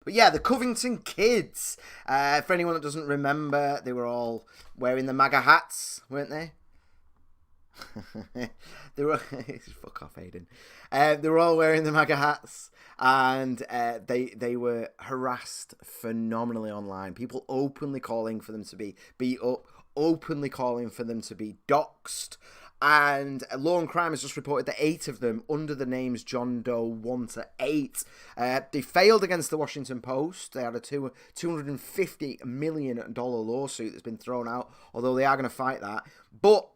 But yeah, the Covington kids. For anyone that doesn't remember, they were all wearing the MAGA hats, weren't they? They were fuck off, Aiden. They were all wearing the MAGA hats, and they were harassed phenomenally online. People openly calling for them to be beat up, openly calling for them to be doxxed. And Law and Crime has just reported that 8 of them, under the names John Doe 1 to 8, they failed against the Washington Post. They had a $250 million lawsuit that's been thrown out, although they are going to fight that. But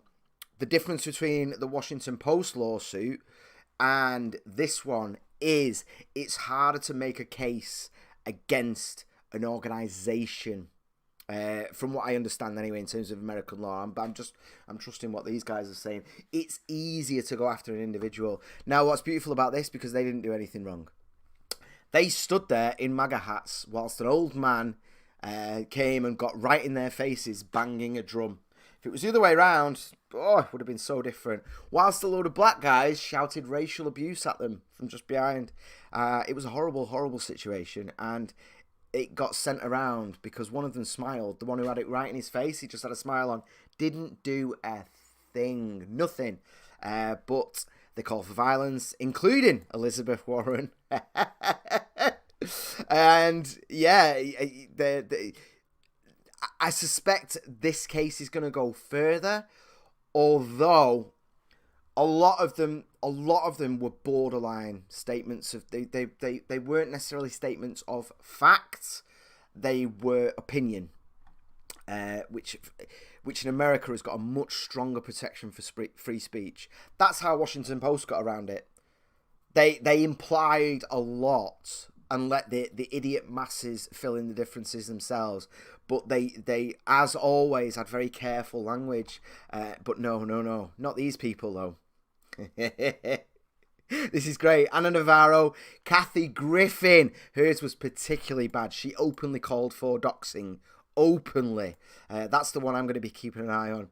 the difference between the Washington Post lawsuit and this one is it's harder to make a case against an organisation. From what I understand anyway, in terms of American law, I'm trusting what these guys are saying. It's easier to go after an individual. Now, what's beautiful about this, because they didn't do anything wrong. They stood there in MAGA hats whilst an old man came and got right in their faces banging a drum. If it was the other way around, it would have been so different. Whilst a load of black guys shouted racial abuse at them from just behind. It was a horrible, horrible situation, and it got sent around because one of them smiled. The one who had it right in his face, he just had a smile on. Didn't do a thing. Nothing. But they called for violence, including Elizabeth Warren. And, yeah, I suspect this case is going to go further, although a lot of them were borderline statements of they weren't necessarily statements of facts. They were opinion, which in America has got a much stronger protection for free speech. That's how Washington Post got around it. They implied a lot and let the idiot masses fill in the differences themselves. But they as always had very careful language. But no, not these people though. This is great. Anna Navarro, Kathy Griffin. Hers was particularly bad. She openly called for doxing. Openly. That's the one I'm going to be keeping an eye on.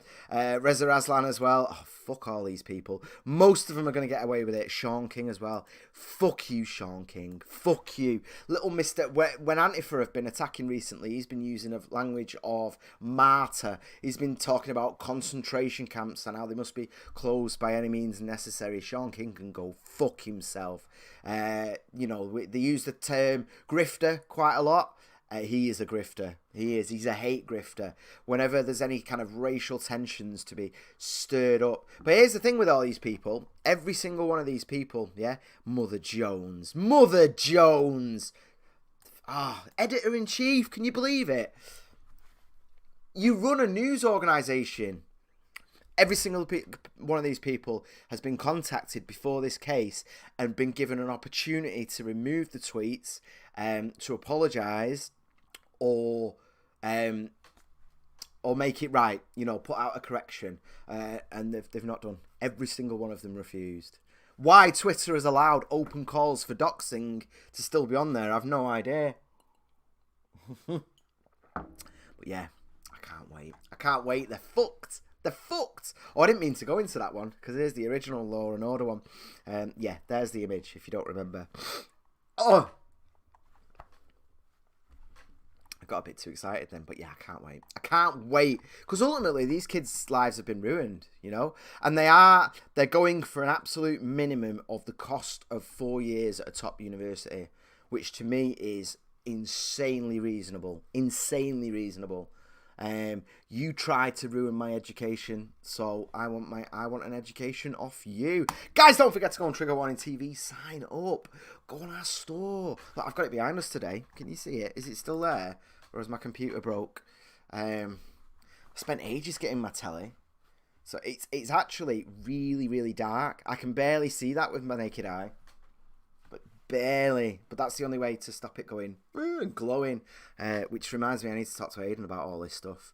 Reza Aslan as well. Oh, fuck all these people. Most of them are going to get away with it. Sean King as well. Fuck you, Sean King. Fuck you. Little Mr. When Antifa have been attacking recently, he's been using a language of martyr. He's been talking about concentration camps and how they must be closed by any means necessary. Sean King can go fuck himself. They use the term grifter quite a lot. He is a grifter. He is. He's a hate grifter. Whenever there's any kind of racial tensions to be stirred up. But here's the thing with all these people. Every single one of these people, yeah? Mother Jones. Editor-in-chief. Can you believe it? You run a news organisation. Every single one of these people has been contacted before this case and been given an opportunity to remove the tweets, to apologise, or make it right, put out a correction, and they've not done. Every single one of them refused. Why Twitter has allowed open calls for doxing to still be on there, I've no idea. But yeah, I can't wait. They're fucked. Oh, I didn't mean to go into that one, because here's the original Law and Order one. Yeah, there's the image, if you don't remember. Oh! Got a bit too excited then, but yeah, I can't wait because ultimately these kids' lives have been ruined, and they're going for an absolute minimum of the cost of 4 years at a top university, which to me is insanely reasonable. You tried to ruin my education, so I want an education off you. Guys, don't forget to go on Trigger Warning TV, sign up, go on our store. Look, I've got it behind us today. Can you see it? Is it still there? Or is my computer broke? I spent ages getting my telly. So it's actually really, really dark. I can barely see that with my naked eye. But barely. But that's the only way to stop it going and glowing. Which reminds me, I need to talk to Aiden about all this stuff.